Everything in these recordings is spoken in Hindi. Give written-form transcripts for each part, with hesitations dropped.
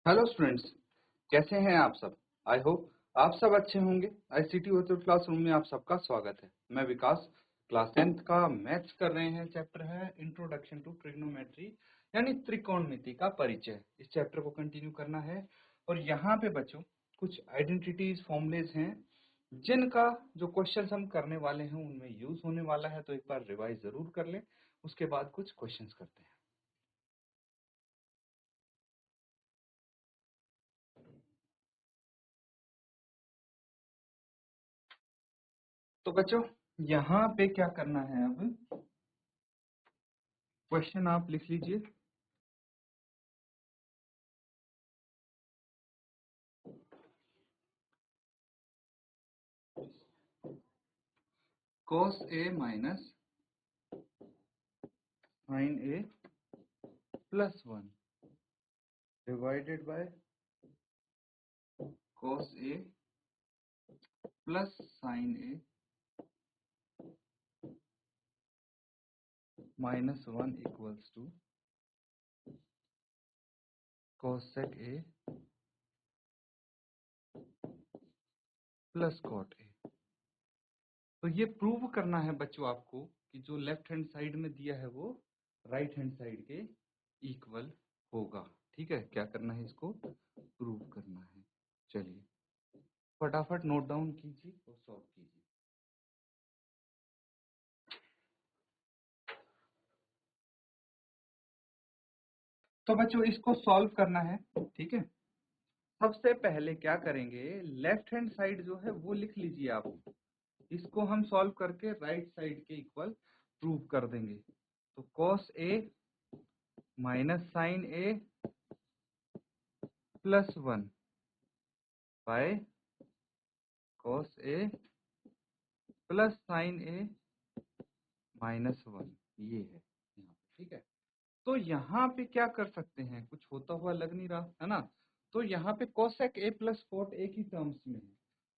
हेलो स्टूडेंट्स, कैसे हैं आप सब। आई होप आप सब अच्छे होंगे। आईसीटी वर्चुअल क्लासरूम में आप सबका स्वागत है। मैं विकास, क्लास 10th का मैथ्स कर रहे हैं। चैप्टर है इंट्रोडक्शन टू ट्रिग्नोमेट्री, यानी त्रिकोणमिति का परिचय। इस चैप्टर को कंटिन्यू करना है और यहाँ पे बच्चों कुछ आइडेंटिटीज फॉर्मूलेज हैं जिनका जो क्वेश्चन हम करने वाले हैं उनमें यूज होने वाला है। तो एक बार रिवाइज जरूर कर लें, उसके बाद कुछ क्वेश्चन करते हैं। तो बच्चों यहाँ पे क्या करना है, अब क्वेश्चन आप लिख लीजिए। cos a minus sin a plus 1 divided by cos a plus sin a minus 1 equals to cosec a प्लस cot a। तो ये प्रूव करना है बच्चों आपको कि जो लेफ्ट हैंड साइड में दिया है वो राइट हैंड साइड के इक्वल होगा। ठीक है, क्या करना है, इसको प्रूव करना है। चलिए फटाफट नोट डाउन कीजिए और सॉल्व कीजिए। तो बच्चों इसको सॉल्व करना है, ठीक है। सबसे पहले क्या करेंगे, लेफ्ट हैंड साइड जो है वो लिख लीजिए आप। इसको हम सॉल्व करके राइट साइड के इक्वल प्रूव कर देंगे। तो cos a minus sine a plus 1 by cos a plus sine a minus 1, ये है यहाँ पे। ठीक है, तो यहाँ पे क्या कर सकते हैं, कुछ होता हुआ लग नहीं रहा है ना। तो यहाँ पे cosec a प्लस cot a की टर्म्स में है,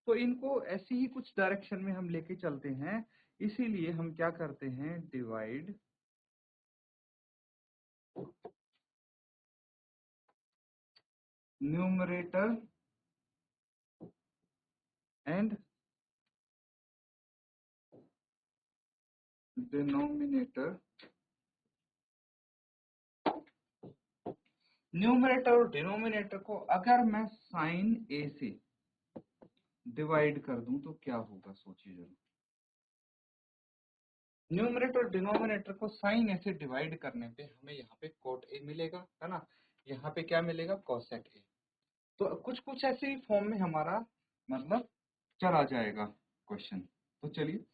तो इनको ऐसी ही कुछ डायरेक्शन में हम लेके चलते हैं। इसीलिए हम क्या करते हैं, divide numerator and denominator. Numerator और डिनोमिनेटर को अगर मैं साइन ए से डिवाइड कर दूं तो क्या होगा, सोचिए जरूर। न्यूमरेटर और डिनोमिनेटर को साइन ए से डिवाइड करने पे हमें यहाँ पे कोट ए मिलेगा, है ना। यहाँ पे क्या मिलेगा, कॉसेक ए। तो कुछ कुछ ऐसे ही फॉर्म में हमारा मतलब चला जाएगा क्वेश्चन। तो चलिए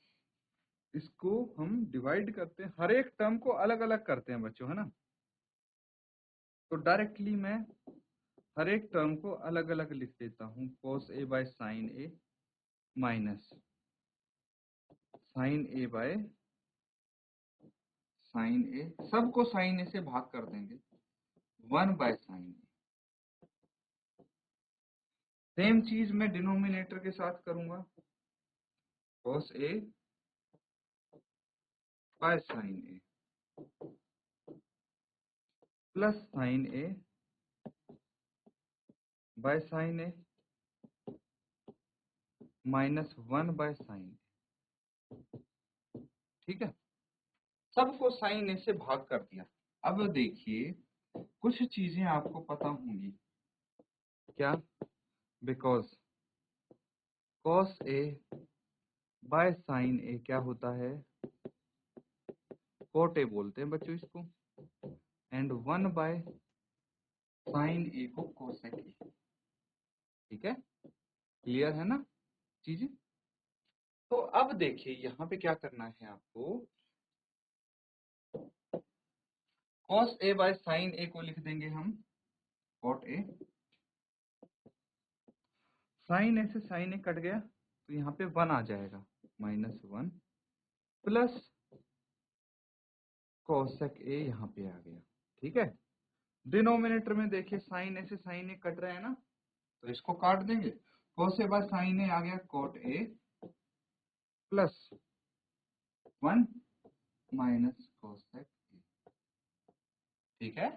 इसको हम डिवाइड करते हैं, हर एक टर्म को अलग अलग करते हैं बच्चों, है ना। तो डायरेक्टली मैं हर एक टर्म को अलग अलग लिख देता हूँ। cos a by sine A minus sine A by sine A, सबको साइन ए से भाग कर देंगे, 1 बाय साइन ए। सेम चीज मैं डिनोमिनेटर के साथ करूंगा, cos a by sine A plus sine A by sine A minus 1 by sine A. ठीक है, सबको साइन ए से भाग कर दिया। अब देखिए कुछ चीजें आपको पता होंगी, क्या, because cos a by sine A क्या होता है, cot a बोलते हैं बच्चों इसको, एंड 1 बाय साइन ए को cosec a। ठीक है, क्लियर है ना चीजें। तो अब देखिए यहाँ पे क्या करना है आपको, cos a by sign a को लिख देंगे हम cot a। साइन ए से साइन ए कट गया तो यहाँ पे 1 आ जाएगा, माइनस 1 प्लस cosec a यहाँ पे आ गया। ठीक है, डिनोमिनेटर में देखिए साइन ए से साइन ए कट रहा है ना, तो इसको काट देंगे। cos a बाय साइन ए आ गया cot a plus 1 minus cosec a। ठीक है,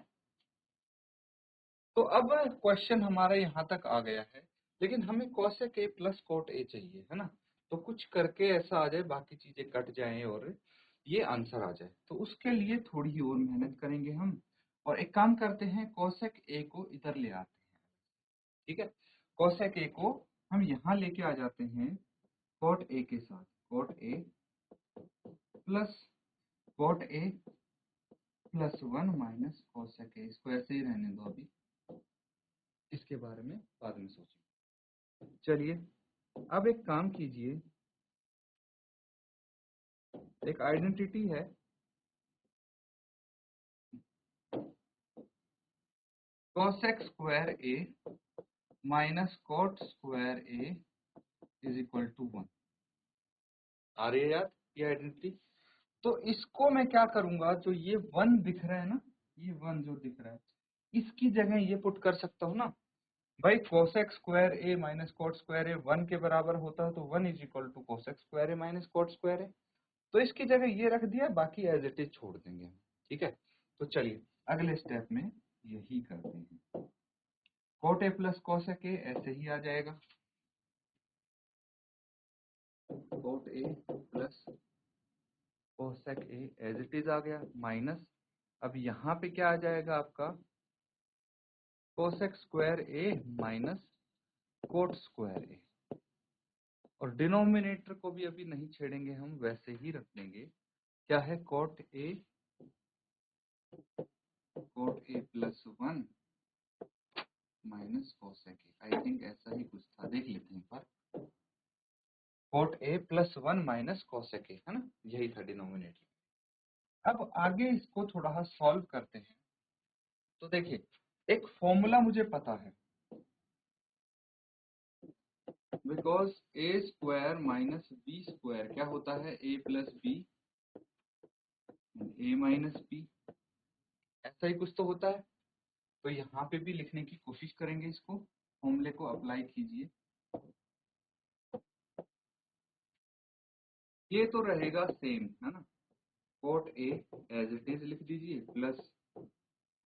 तो अब क्वेश्चन हमारा यहाँ तक आ गया है, लेकिन हमें cosec a प्लस cot a चाहिए, है ना। तो कुछ करके ऐसा आ जाए, बाकी चीजें कट जाएं और ये आंसर आ जाए। तो उसके लिए थोड़ी और मेहनत करेंगे हम, और एक काम करते हैं, cosec a को इधर ले आते हैं। ठीक है, cosec a को हम यहाँ लेके आ जाते हैं cot a के साथ, cot a प्लस cot a plus 1 minus cosec a। इसको ऐसे ही रहने दो, अभी इसके बारे में बाद में सोचेंगे। चलिए, अब एक काम कीजिए, एक आइडेंटिटी है, cosec square a minus cot square a is equal to 1। आ रही है याद ये आइडेंटिटी? तो इसको मैं क्या करूंगा, जो ये 1 दिख रहा है ना, ये 1 जो दिख रहा है, इसकी जगह ये पुट कर सकता हूँ ना भाई। cosec square a minus cot square a 1 के बराबर होता है, तो 1 is equal to cosec square a minus cot square a। तो इसकी जगह ये रख दिया, बाकी एज इट इज छोड़ देंगे हम। ठीक है, तो चलिए अगले स्टेप में यही करते हैं। cot a plus cosec a ऐसे ही आ जाएगा, cot a plus cosec a as it is आ गया, माइनस अब यहाँ पे क्या आ जाएगा आपका, cosec square a minus cot square a। और डिनोमिनेटर को भी अभी नहीं छेड़ेंगे हम, वैसे ही रख देंगे। क्या है, cot a plus 1 minus cosec a। I think ऐसा ही कुछ था, देख लेते हैं एक बार। cot a plus 1 minus cosec a, है ना, यही था डिनोमिनेटर। अब आगे इसको थोड़ा सॉल्व करते हैं। तो देखिए, एक फॉर्मूला मुझे पता है, because a square minus b square क्या होता है, a plus b a minus b, ऐसा ही कुछ तो होता है। तो यहाँ पे भी लिखने की कोशिश करेंगे, इसको फॉर्मूले को अप्लाई कीजिए। ये तो रहेगा सेम, है ना, cot a as it is लिख दीजिए, plus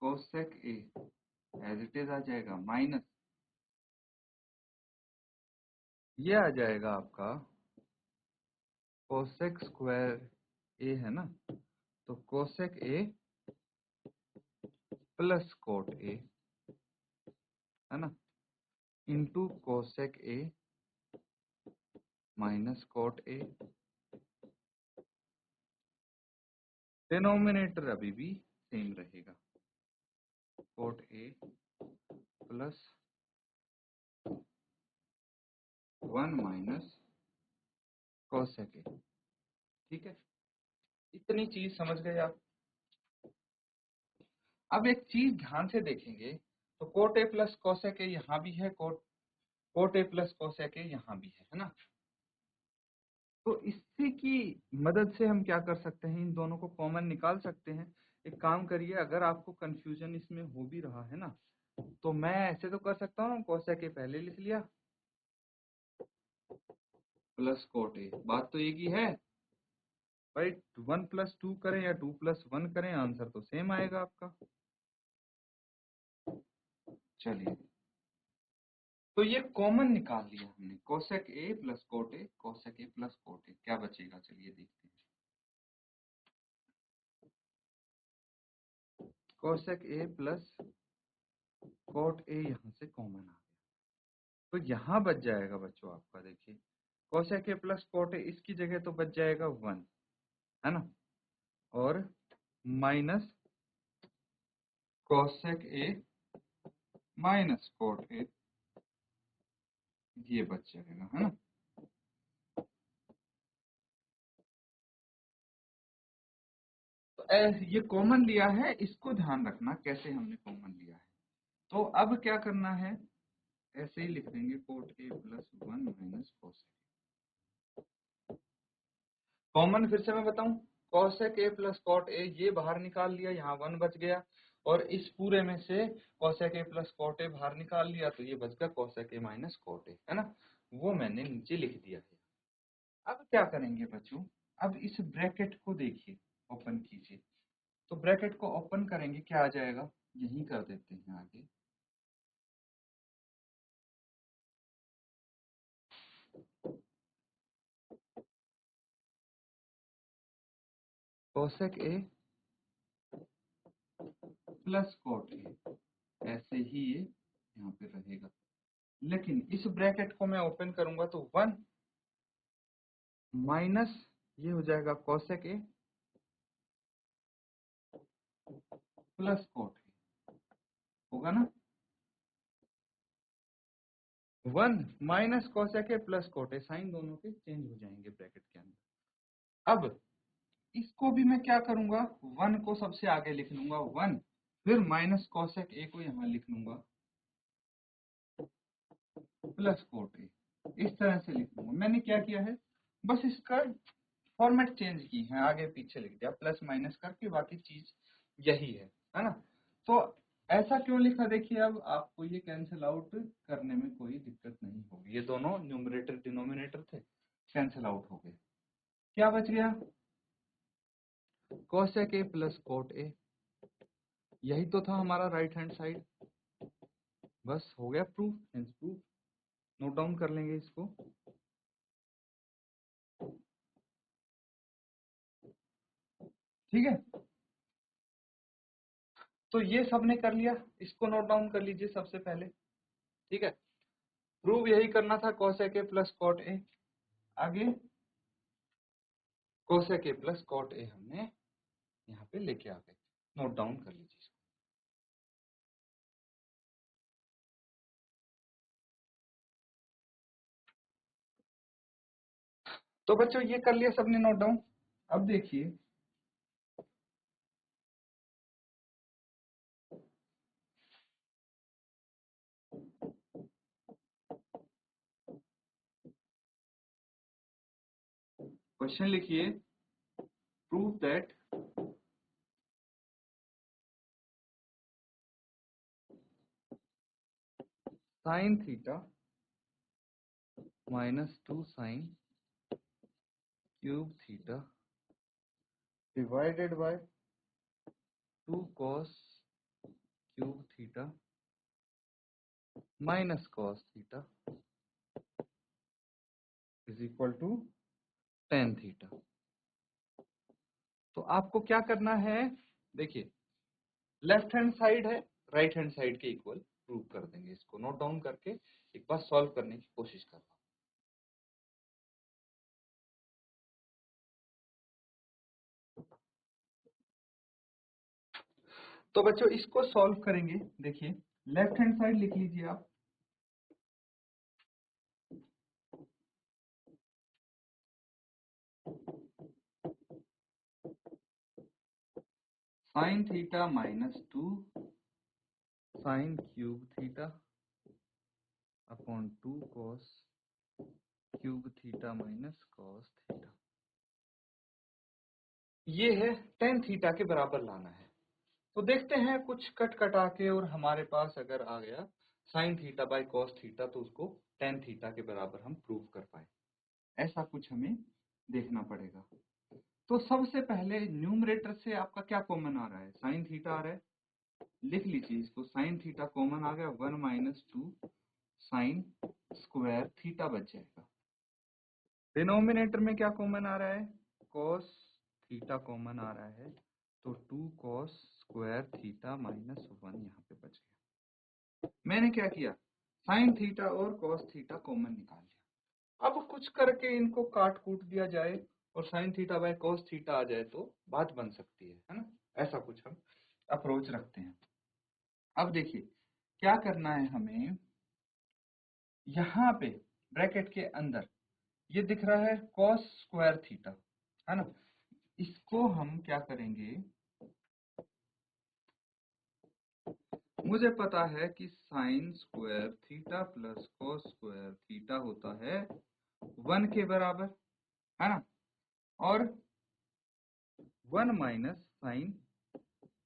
cosec a as it is आ जाएगा, माइनस ये आ जाएगा आपका cosec स्क्वायर a, है ना, तो cosec a प्लस cot a, है ना, into cosec a minus cot a। Denominator अभी भी सेम रहेगा, cot a plus 1 minus cosec a। ठीक है, इतनी चीज समझ गए आप। अब एक चीज ध्यान से देखेंगे, तो cot a plus cosec a यहाँ भी है, cot a plus cosec a यहाँ भी है ना। तो इससे की मदद से हम क्या कर सकते हैं, इन दोनों को कॉमन निकाल सकते हैं। एक काम करिए, अगर आपको कंफ्यूजन इसमें हो भी रहा है ना, तो मैं ऐसे तो कर सकता हूँ, cosec a पहले लिख लिया प्लस cot a, बात तो एक ही है भाई। 1 प्लस 2 करें या 2 प्लस 1 करें, आंसर तो सेम आएगा आपका। चलिए, तो ये कॉमन निकाल लिया हमने, cosec a प्लस cot a, cosec a प्लस cot a, क्या बचेगा चलिए देखते हैं। cosec a प्लस cot a यहाँ से कॉमन आ गया, तो यहाँ बच जाएगा बच्चों आपका, देखिए cosec a प्लस cot a, इसकी जगह तो बच जाएगा 1, है ना, और minus cosec a minus cot a, ये बच जाएगा, है ना। तो ये कॉमन लिया है, इसको ध्यान रखना कैसे हमने कॉमन लिया है। तो अब क्या करना है, ऐसे ही लिख देंगे cot a plus 1 minus cosec। Common फिर से मैं बताऊं, cosec a प्लस cot a ये बाहर निकाल लिया, यहाँ 1 बच गया, और इस पूरे में से cosec a प्लस cot a बाहर निकाल लिया, तो ये बच गया cosec a minus cot a, है ना, वो मैंने नीचे लिख दिया है। अब क्या करेंगे बच्चों, अब इस ब्रैकेट को देखिए, ओपन कीजिए। तो ब्रैकेट को ओपन करेंगे, क्या आ जाएगा, यही कर देते हैं आगे, cosec A plus cot a, ऐसे ही ये यहाँ पे रहेगा। लेकिन इस ब्रैकेट को मैं ओपन करूंगा तो 1 माइनस ये हो जाएगा cosec A plus cot a, होगा ना। 1 minus cosec A plus cot a, sign दोनों के चेंज हो जाएंगे ब्रैकेट के अंदर। अब इसको भी मैं क्या करूंगा, 1 को सबसे आगे लिख लूंगा 1, फिर माइनस कोसेक ए को यहाँ लिख लूंगा प्लस कॉट ए, इस तरह से लिख लूंगा। मैंने क्या किया है, बस इसका फॉर्मेट चेंज की है, आगे पीछे लिख दिया प्लस माइनस करके, बाकी चीज यही है ना। तो ऐसा क्यों लिखा, देखिए अब आपको ये कैंसिल आउट करने में कोई दिक्कत नहीं होगी। ये दोनों न्यूमरेटर डिनोमिनेटर थे, कैंसिल आउट हो गए। क्या बच गया, cosec A plus cot a, यही तो था हमारा राइट हैंड साइड। बस हो गया proof, hence proof. Note down कर लेंगे इसको। ठीक है, तो ये सबने कर लिया, इसको नोट डाउन कर लीजिए सबसे पहले। ठीक है, प्रूव यही करना था, cosec A plus cot A. आगे cosec A plus cot A हमने यहाँ पे लेके आ गए, नोट डाउन कर लीजिए इसको। तो बच्चों ये कर लिया सबने नोट डाउन। अब देखिए क्वेश्चन लिखिए, prove that sine theta -2 sine cube theta divided by 2 cos cube theta minus cos theta is equal to tan theta. तो आपको क्या करना है, देखिए लेफ्ट हैंड साइड है, राइट हैंड साइड के इक्वल प्रूव कर देंगे। इसको नोट डाउन करके एक बार सॉल्व करने की कोशिश कर रहा हूं। तो बच्चों इसको सॉल्व करेंगे, देखिए लेफ्ट हैंड साइड लिख लीजिए आप, sign theta -2 sine cube theta upon 2 cos cube theta minus cos theta, ये है tan थीटा के बराबर लाना है। तो देखते हैं कुछ कट कटा के, और हमारे पास अगर आ गया sign theta by cos theta, तो उसको tan थीटा के बराबर हम प्रूव कर पाए, ऐसा कुछ हमें देखना पड़ेगा। तो सबसे पहले न्यूमरेटर से आपका क्या कॉमन आ रहा है, साइन थीटा आ रहा है, लिख लीजिए इसको, साइन थीटा कॉमन आ गया, 1 - 2 साइन स्क्वायर थीटा बच जाएगा। डिनोमिनेटर में क्या कॉमन आ रहा है, कॉस थीटा कॉमन आ रहा है, तो 2 cos स्क्वायर थीटा -1 यहाँ पे बच गया। मैंने क्या किया, साइन थीटा और कॉस थीटा कॉमन निकाल लिया। अब कुछ करके इनको काट कूट दिया जाए और sine theta by cos theta आ जाए तो बात बन सकती है ना। ऐसा कुछ हम अप्रोच रखते हैं। अब देखिए क्या करना है हमें, यहाँ पे ब्रैकेट के अंदर ये दिख रहा है कॉस स्क्वायर थीटा, है ना। इसको हम क्या करेंगे, मुझे पता है कि sign square theta plus cos square theta होता है 1 के बराबर, है ना। और 1 माइनस साइन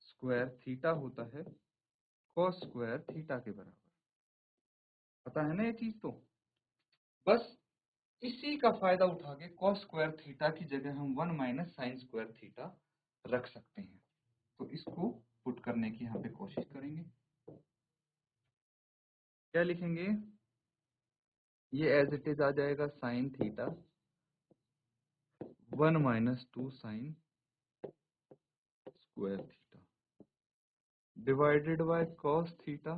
स्क्वायर थीटा होता है कॉस स्क्वायर थीटा के बराबर, पता है ना ये चीज। तो बस इसी का फायदा उठा के कॉस स्क्वायर थीटा की जगह हम 1 माइनस साइन स्क्वायर थीटा रख सकते हैं। तो इसको पुट करने की यहाँ पे कोशिश करेंगे। क्या लिखेंगे, ये एज इट इज आ जाएगा sign theta 1 - 2 sine square theta divided bye cos theta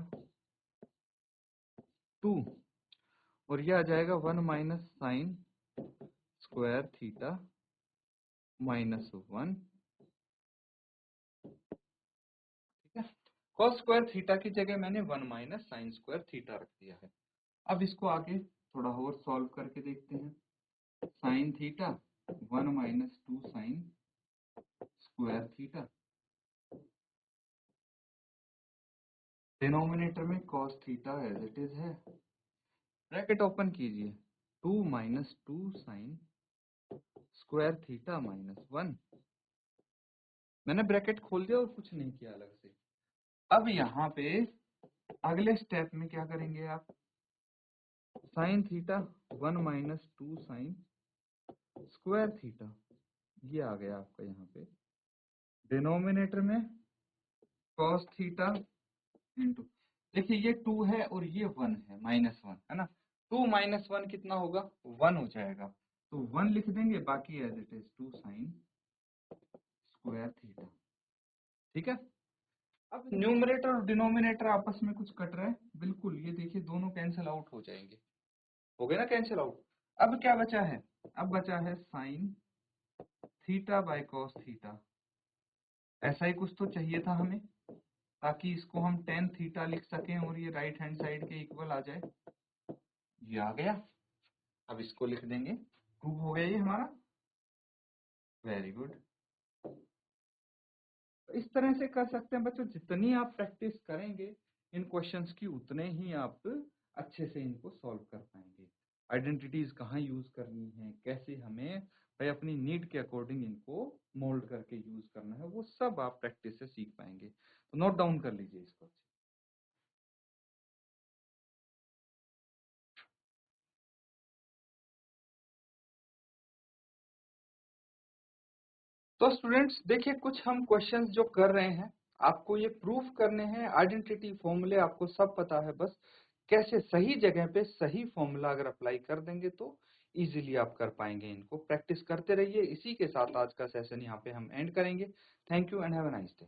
2, और ये आ जाएगा 1 माइनस साइन स्क्वायर थीटा -1। ठीक है, कॉस स्क्वायर थीटा की जगह मैंने 1 माइनस साइन स्क्वायर थीटा रख दिया है। अब इसको आगे थोड़ा और सॉल्व करके देखते हैं। Sine theta 1 minus 2 sine square theta, denominator में cos theta as it is है, ब्रैकेट ओपन कीजिए, 2 माइनस 2 साइन स्क्वायर थीटा -1। मैंने ब्रैकेट खोल दिया और कुछ नहीं किया अलग से। अब यहाँ पे अगले स्टेप में क्या करेंगे आप, sign theta 1 minus 2 sine square theta, ये आ गया आपका यहाँ पे डिनोमिनेटर में कॉस थीटा इंटू, देखिए ये 2 है और ये 1 है, -1 है ना, 2 माइनस 1 कितना होगा, 1 हो जाएगा, तो 1 लिख देंगे, बाकी as it is 2 sine square theta. ठीक है, अब न्यूमरेटर और डिनोमिनेटर आपस में कुछ कट रहा है, बिल्कुल ये देखिए दोनों कैंसिल आउट हो जाएंगे, हो गए ना कैंसिल आउट। अब क्या बचा है, अब बचा है sign theta by cos theta, ऐसा ही कुछ तो चाहिए था हमें, ताकि इसको हम टेन थीटा लिख सकें और ये राइट हैंड साइड के इक्वल आ जाए, ये आ गया। अब इसको लिख देंगे, प्रूव हो गया ये हमारा, वेरी गुड। तो इस तरह से कर सकते हैं बच्चों, जितनी आप प्रैक्टिस करेंगे इन क्वेश्चंस की, उतने ही आप अच्छे से इनको सॉल्व कर पाएंगे। आइडेंटिटीज कहाँ यूज करनी है, कैसे हमें भाई अपनी नीड के अकॉर्डिंग इनको मोल्ड करके यूज करना है, वो सब आप प्रैक्टिस से सीख पाएंगे। तो नोट डाउन कर लीजिए इसको। तो स्टूडेंट्स देखिए, कुछ हम क्वेश्चंस जो कर रहे हैं, आपको ये प्रूफ करने हैं, आइडेंटिटी फॉर्मूले आपको सब पता है, बस कैसे सही जगह पे सही फॉर्मूला अगर अप्लाई कर देंगे तो इजीली आप कर पाएंगे। इनको प्रैक्टिस करते रहिए। इसी के साथ आज का सेशन यहाँ पे हम एंड करेंगे। Thank you and have a nice day.